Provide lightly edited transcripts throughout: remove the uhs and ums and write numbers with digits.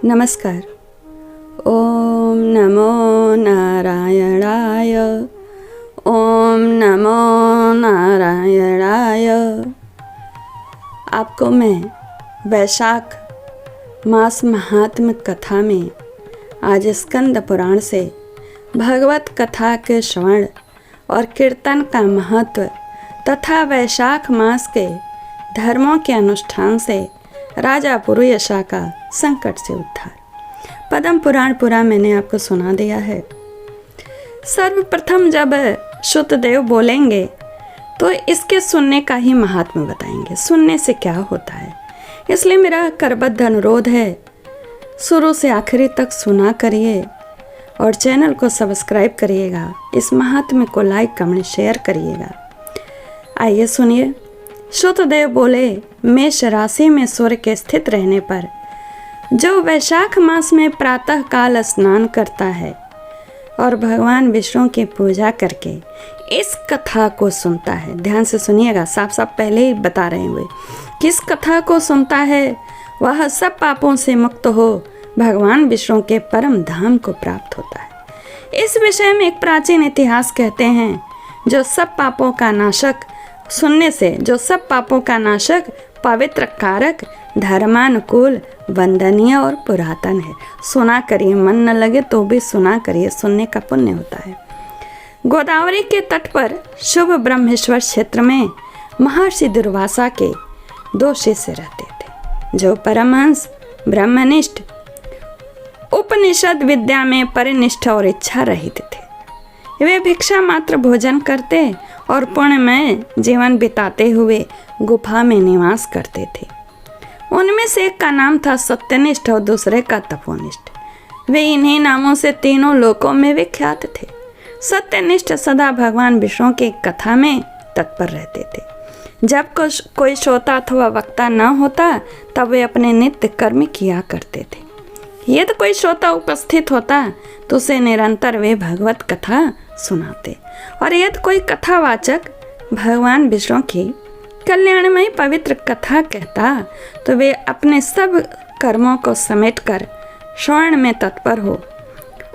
नमस्कार। ओम नमो नारायणाय। ओम नमो नारायणाय। आपको मैं वैशाख मास महात्म्य कथा में आज स्कंद पुराण से भगवत कथा के श्रवण और कीर्तन का महत्व तथा वैशाख मास के धर्मों के अनुष्ठान से राजा पुरुयशा का संकट से उद्धार पद्म पुराण पूरा मैंने आपको सुना दिया है। सर्वप्रथम जब शुतदेव बोलेंगे तो इसके सुनने का ही महात्म्य बताएंगे, सुनने से क्या होता है। इसलिए मेरा करबद्ध अनुरोध है, शुरू से आखिरी तक सुना करिए और चैनल को सब्सक्राइब करिएगा, इस महात्म्य को लाइक कमेंट शेयर करिएगा। आइए सुनिए। शुतदेव बोले, मेष राशि में सूर्य के स्थित रहने पर जो वैशाख मास में प्रातः काल स्नान करता है और भगवान विष्णु की पूजा करके इस कथा को सुनता है, ध्यान से सुनिएगा, साफ साफ पहले ही बता रहे हुए, किस कथा को सुनता है वह सब पापों से मुक्त हो भगवान विष्णु के परम धाम को प्राप्त होता है। इस विषय में एक प्राचीन इतिहास कहते हैं, जो सब पापों का नाशक सुनने से जो सब पापों का नाशक, पवित्र, कारक, धर्मानुकूल, वंदनीय और पुरातन है। सुना करिए, मन न लगे तो भी सुना करिए, सुनने का पुण्य होता है। गोदावरी के तट पर शुभ ब्रह्मेश्वर क्षेत्र में महर्षि दुर्वासा के 2 शिष्य रहते थे, जो परमहंस, ब्रह्मनिष्ठ, उपनिषद विद्या में परिनिष्ठ और इच्छा रहित थे। वे भिक्षा मात्र भोजन करते और पुण्यमय जीवन बिताते हुए गुफा में निवास करते थे। उनमें से एक का नाम था सत्यनिष्ठ और दूसरे का तपोनिष्ठ। वे इन्हीं नामों से तीनों लोकों में विख्यात थे। सत्यनिष्ठ सदा भगवान विष्णु की कथा में तत्पर रहते थे। जब कोई श्रोता अथवा वक्ता न होता तब वे अपने नित्य कर्म किया करते थे। यदि कोई श्रोता उपस्थित होता तो उसे निरंतर वे भगवत कथा सुनाते, और यदि कोई कथावाचक भगवान विष्णु की कल्याणमयी पवित्र कथा कहता तो वे अपने सब कर्मों को समेटकर श्रवण में तत्पर हो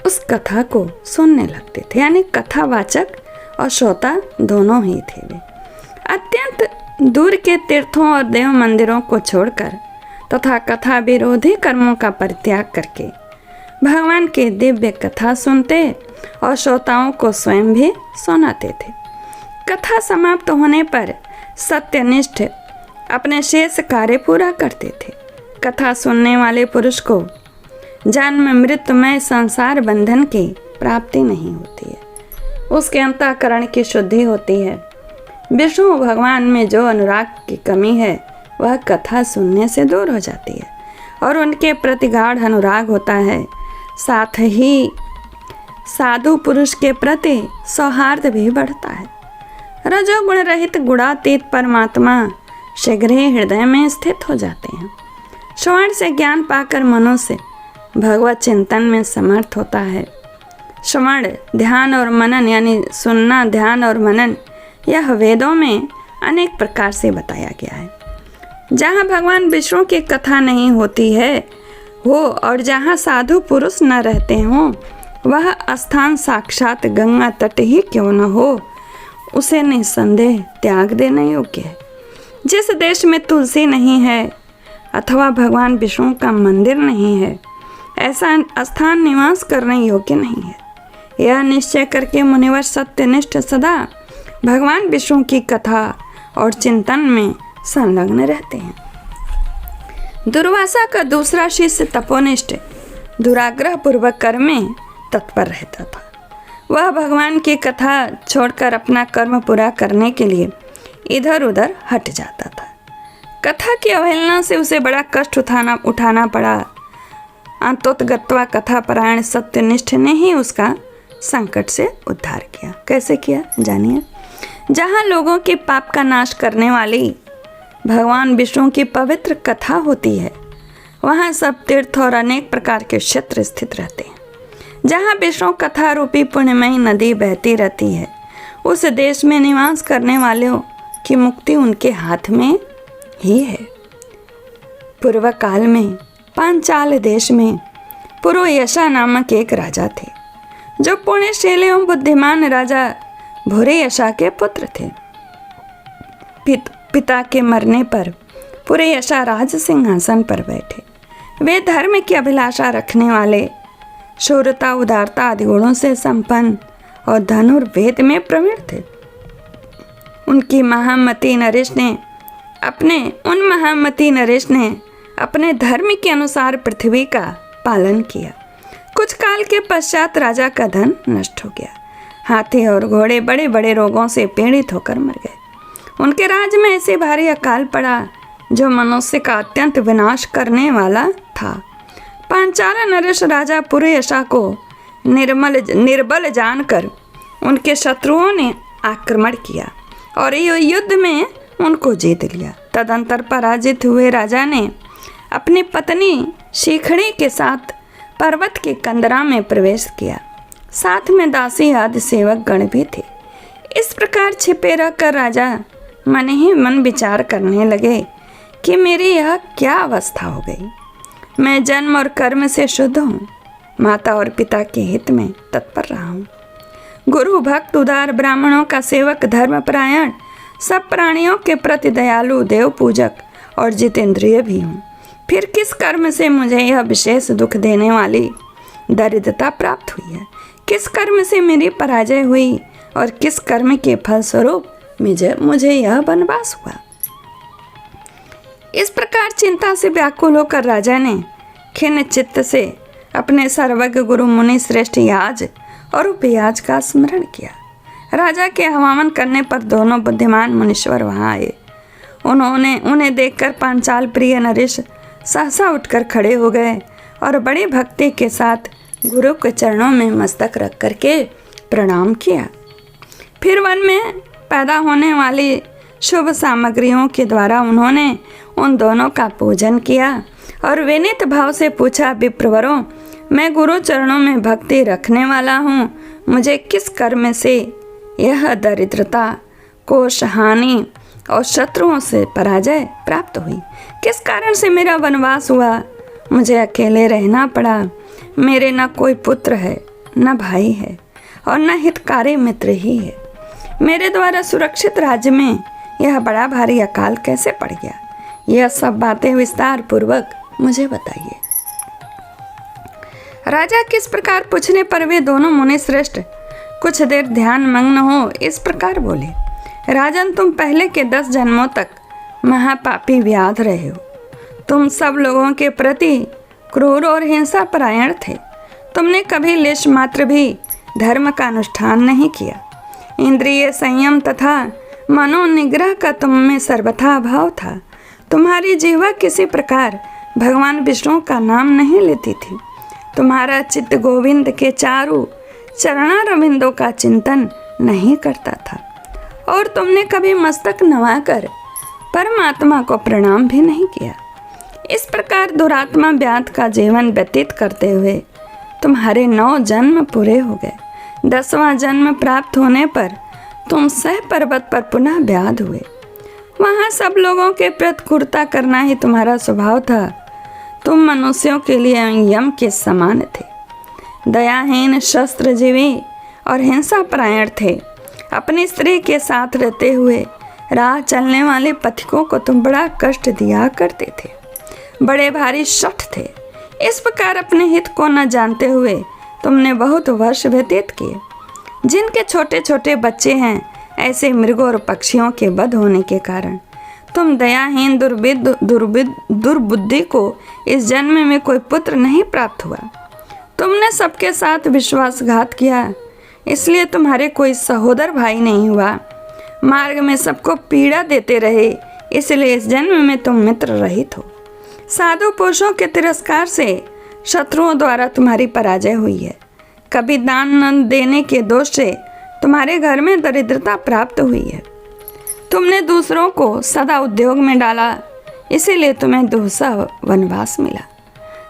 उस कथा को सुनने लगते थे। यानी कथावाचक और श्रोता दोनों ही थे। वे अत्यंत दूर के तीर्थों और देव मंदिरों को छोड़कर तथा कथा विरोधी कर्मों का परित्याग करके भगवान की दिव्य कथा सुनते और श्रोताओं को स्वयं भी सुनाते थे। कथा समाप्त होने पर सत्यनिष्ठ अपने शेष कार्य पूरा करते थे। कथा सुनने वाले पुरुष को जन्म मृत्युमय संसार बंधन की प्राप्ति नहीं होती है, उसके अंतःकरण की शुद्धि होती है। विष्णु भगवान में जो अनुराग की कमी है वह कथा सुनने से दूर हो जाती है और उनके प्रति गाढ़ अनुराग होता है। साथ ही साधु पुरुष के प्रति सौहार्द भी बढ़ता है। रजोगुण रहित गुणातीत परमात्मा शीघ्र ही हृदय में स्थित हो जाते हैं। श्रवण से ज्ञान पाकर मनुष्य भगवत चिंतन में समर्थ होता है। श्रवण, ध्यान और मनन, यानी सुनना, ध्यान और मनन, यह वेदों में अनेक प्रकार से बताया गया है। जहाँ भगवान विष्णु की कथा नहीं होती है हो और जहाँ साधु पुरुष न रहते हों, वह स्थान साक्षात गंगा तट ही क्यों न हो, उसे निसंदेह त्याग देने योग्य है। जिस देश में तुलसी नहीं है अथवा भगवान विष्णु का मंदिर नहीं है, ऐसा स्थान निवास करने योग्य नहीं है। यह निश्चय करके मुनिवर सत्यनिष्ठ सदा भगवान विष्णु की कथा और चिंतन में संलग्न रहते हैं। दुर्वासा का दूसरा शिष्य तपोनिष्ठ दुराग्रह पूर्वक कर्म में तत्पर रहता था। वह भगवान की कथा छोड़कर अपना कर्म पूरा करने के लिए इधर उधर हट जाता था। कथा की अवहेलना से उसे बड़ा कष्ट उठाना पड़ा। अंतोतगत्वा कथा परायण सत्यनिष्ठ ने ही उसका संकट से उद्धार किया। कैसे किया जानिए। जहाँ लोगों के पाप का नाश करने वाली भगवान विष्णु की पवित्र कथा होती है, वहाँ सब तीर्थ और अनेक प्रकार के क्षेत्र स्थित रहते हैं। जहाँ विष्णु कथा रूपी पुण्यमयी नदी बहती रहती है, उस देश में निवास करने वालों की मुक्ति उनके हाथ में ही है। पूर्व काल में पांचाल देश में पुरोयशा नामक एक राजा थे, जो पुण्यशील एवं बुद्धिमान राजा भूरियशा के पुत्र थे। पिता के मरने पर पुरोयशा राज सिंहासन पर बैठे। वे धर्म की अभिलाषा रखने वाले, शूरता, उदारता आदि गुणों से संपन्न और धनुर्वेद में प्रवीण थे। उनकी महामती नरेश ने अपने धर्म के अनुसार पृथ्वी का पालन किया। कुछ काल के पश्चात राजा का धन नष्ट हो गया। हाथी और घोड़े बड़े बड़े रोगों से पीड़ित होकर मर गए। उनके राज्य में ऐसे भारी अकाल पड़ा जो मनुष्य का अत्यंत विनाश करने वाला था। पांचाल नरेश राजा पुरोयशा को निर्बल जानकर उनके शत्रुओं ने आक्रमण किया और युद्ध में उनको जीत लिया। तदंतर पराजित हुए राजा ने अपनी पत्नी शिखड़ी के साथ पर्वत के कंदरा में प्रवेश किया। साथ में दासी आदि सेवक गण भी थे। इस प्रकार छिपे रहकर राजा मन ही मन विचार करने लगे कि मेरी यह क्या अवस्था हो गई। मैं जन्म और कर्म से शुद्ध हूँ, माता और पिता के हित में तत्पर रहा हूँ, गुरु भक्त, उदार, ब्राह्मणों का सेवक, धर्मपरायण, सब प्राणियों के प्रति दयालु, देव पूजक और जितेंद्रिय भी हूँ। फिर किस कर्म से मुझे यह विशेष दुख देने वाली दरिद्रता प्राप्त हुई है? किस कर्म से मेरी पराजय हुई और किस कर्म के फलस्वरूप मुझे यह वनवास हुआ? इस प्रकार चिंता से व्याकुल होकर राजा ने खिन्न चित्त से अपने सर्वज्ञ गुरु मुनि श्रेष्ठ याज और उपयाज का स्मरण किया। राजा के हवामन करने पर दोनों बुद्धिमान मुनीश्वर वहां आए। उन्हें देखकर पांचाल प्रिय नरेश सहसा उठकर खड़े हो गए और बड़ी भक्ति के साथ गुरु के चरणों में मस्तक रख करके प्रणाम किया। फिर वन में पैदा होने वाली शुभ सामग्रियों के द्वारा उन्होंने उन दोनों का पूजन किया और विनीत भाव से पूछा, विप्रवरों, मैं गुरु चरणों में भक्ति रखने वाला हूँ, मुझे किस कर्म से यह दरिद्रता, कोष, हानि और शत्रुओं से पराजय प्राप्त हुई? किस कारण से मेरा वनवास हुआ? मुझे अकेले रहना पड़ा। मेरे न कोई पुत्र है, न भाई है और न हितकारी मित्र ही है। मेरे द्वारा सुरक्षित राज्य में यह बड़ा भारी अकाल कैसे पड़ गया? यह सब बातें विस्तार पूर्वक मुझे बताइए। राजा किस प्रकार पूछने पर वे दोनों मुनि श्रेष्ठ कुछ देर ध्यान मग्न हो इस प्रकार बोले, राजन, तुम पहले के 10 जन्मों तक महापापी व्याध रहे हो। तुम सब लोगों के प्रति क्रूर और हिंसा परायण थे। तुमने कभी लेश मात्र भी धर्म का अनुष्ठान नहीं किया। इंद्रिय संयम तथा मनोनिग्रह का तुम में सर्वथा अभाव था। तुम्हारी जीवा किसी प्रकार भगवान विष्णु का नाम नहीं लेती थी। तुम्हारा चित्त गोविंद के चारों चरणारविंदों का चिंतन नहीं करता था और तुमने कभी मस्तक नवाकर परमात्मा को प्रणाम भी नहीं किया। इस प्रकार दुरात्मा व्याध का जीवन व्यतीत करते हुए तुम्हारे 9 जन्म पूरे हो गए। 10वां जन्म प्राप्त होने पर तुम सह पर्वत पर पुनः व्याध हुए। वहाँ सब लोगों के प्रति क्रूरता करना ही तुम्हारा स्वभाव था। तुम मनुष्यों के लिए यम के समान थे, दयाहीन, शस्त्रजीवी और हिंसा परायण थे। अपनी स्त्री के साथ रहते हुए राह चलने वाले पथिकों को तुम बड़ा कष्ट दिया करते थे। बड़े भारी शठ थे। इस प्रकार अपने हित को न जानते हुए तुमने बहुत वर्ष व्यतीत किए। जिनके छोटे छोटे बच्चे हैं, ऐसे मृगों और पक्षियों के वध होने के कारण तुम दयाहीन दुर्बुद्धि को इस जन्म में कोई पुत्र नहीं प्राप्त हुआ। तुमने सबके साथ विश्वासघात किया, इसलिए तुम्हारे कोई सहोदर भाई नहीं हुआ। मार्ग में सबको पीड़ा देते रहे, इसलिए इस जन्म में तुम मित्र रहित हो। साधु पुरुषों के तिरस्कार से शत्रुओं द्वारा तुम्हारी पराजय हुई है। कभी दान न देने के दोष से तुम्हारे घर में दरिद्रता प्राप्त हुई है। तुमने दूसरों को सदा उद्योग में डाला, इसीलिए तुम्हें दुस्सह वनवास मिला।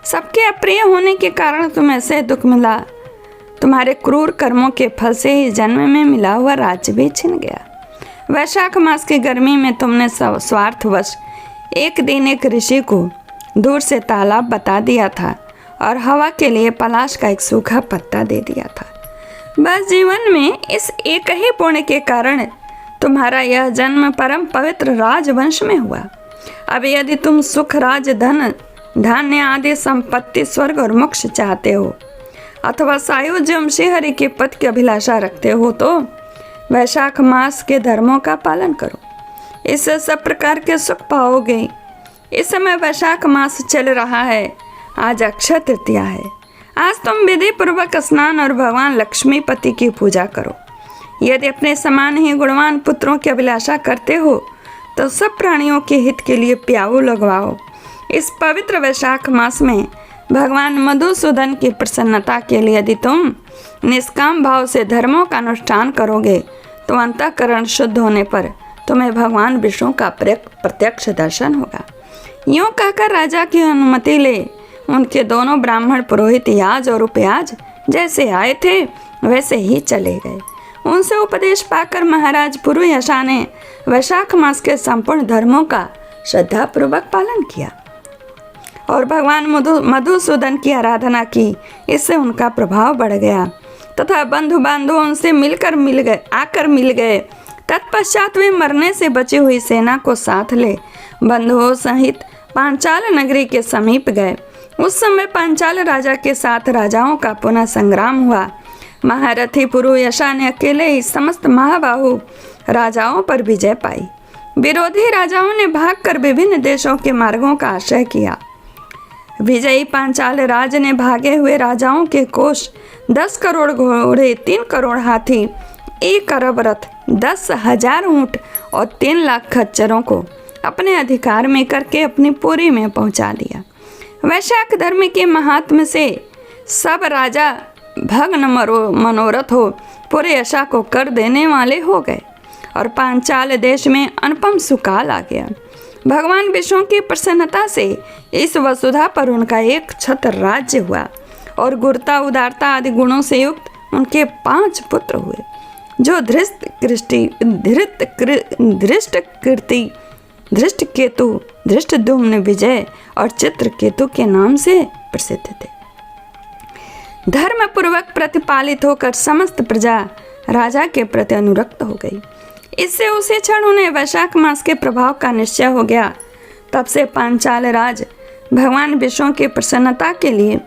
सबके अप्रिय होने के कारण तुम्हें ऐसे दुख मिला। तुम्हारे क्रूर कर्मों के फल से ही जन्म में मिला हुआ राज्य भी छिन गया। वैशाख मास की गर्मी में तुमने स्वार्थवश एक दिन एक ऋषि को दूर से तालाब बता दिया था और हवा के लिए पलाश का एक सूखा पत्ता दे दिया था। बस जीवन में इस एक ही पुण्य के कारण तुम्हारा यह जन्म परम पवित्र राजवंश में हुआ। अब यदि तुम सुख, राज, धन, धान्य आदि संपत्ति, स्वर्ग और मोक्ष चाहते हो अथवा सायुज्यम श्रीहरि के पद की अभिलाषा रखते हो तो वैशाख मास के धर्मों का पालन करो, इससे सब प्रकार के सुख पाओगे। इस समय वैशाख मास चल रहा है। आज अक्षय तृतीया है। आज तुम विधि पूर्वक स्नान और भगवान लक्ष्मीपति की पूजा करो। यदि अपने समान ही गुणवान पुत्रों की अभिलाषा करते हो तो सब प्राणियों के हित के लिए प्याऊ लगवाओ। इस पवित्र वैशाख मास में भगवान मधुसूदन की प्रसन्नता के लिए यदि तुम निष्काम भाव से धर्मों का अनुष्ठान करोगे तो अंतःकरण शुद्ध होने पर तुम्हें भगवान विष्णु का प्रत्यक्ष दर्शन होगा। यूँ कहकर राजा की अनुमति ले उनके दोनों ब्राह्मण पुरोहित याज और उपयाज जैसे आए थे वैसे ही चले गए। उनसे उपदेश पाकर महाराज पुरुयशा ने वैशाख मास के संपूर्ण धर्मों का श्रद्धापूर्वक पालन किया और भगवान मधुसूदन की आराधना की। इससे उनका प्रभाव बढ़ गया तथा बंधु बांधव उनसे आकर मिल गए। तत्पश्चात वे मरने से बची हुई सेना को साथ ले बंधुओं सहित पांचाल नगरी के समीप गए। उस समय पांचाल राजा के साथ राजाओं का पुनः संग्राम हुआ। महारथी पुरुयशा ने अकेले ही समस्त महाबाहु राजाओं पर विजय पाई। विरोधी राजाओं ने भागकर विभिन्न देशों के मार्गों का आश्रय किया। विजयी पांचाल राज ने भागे हुए राजाओं के कोष 10 करोड़ घोड़े, 3 करोड़ हाथी, 1 अरब रथ, 10,000 ऊंट और 3 लाख खच्चरों को अपने अधिकार में करके अपनी पुरी में पहुंचा दिया। वैशाख धर्म के महात्म से सब राजा भग्न मनोरथ हो पुरुयशा को कर देने वाले हो गए और पांचाल देश में अनुपम सुकाल आ गया। भगवान विष्णु की प्रसन्नता से इस वसुधा पर उनका एक छत्र राज्य हुआ और गुरुता, उदारता आदि गुणों से युक्त उनके 5 पुत्र हुए जो धृष्टकेतु, धृष्टद्युम्न, विजय और चित्रकेतु के नाम से प्रसिद्ध थे। धर्म पूर्वक प्रतिपालित होकर समस्त प्रजा राजा के प्रति अनुरक्त हो गई। इससे उसी क्षण उन्हें वैशाख मास के प्रभाव का निश्चय हो गया। तब से पांचाल राज भगवान विष्णु की प्रसन्नता के लिए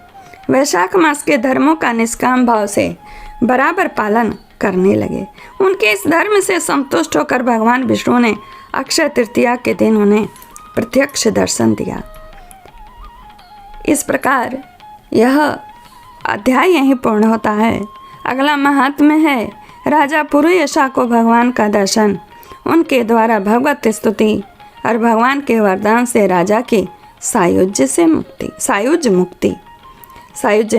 वैशाख मास के धर्मों का निष्काम भाव से बराबर पालन करने लगे। उनके इस धर्म से संतुष्ट होकर भगवान विष्णु ने अक्षय तृतीया के दिन उन्हें प्रत्यक्ष दर्शन दिया। इस प्रकार यह अध्याय यहीं पूर्ण होता है। अगला महात्म्य है राजा पुरुयशा को भगवान का दर्शन, उनके द्वारा भगवत स्तुति और भगवान के वरदान से राजा की सायुज्य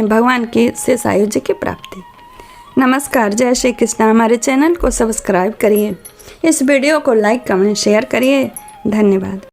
भगवान की से सायुज्य की प्राप्ति। नमस्कार, जय श्री कृष्ण। हमारे चैनल को सब्सक्राइब करिए, इस वीडियो को लाइक, कमेंट, शेयर करिए। धन्यवाद।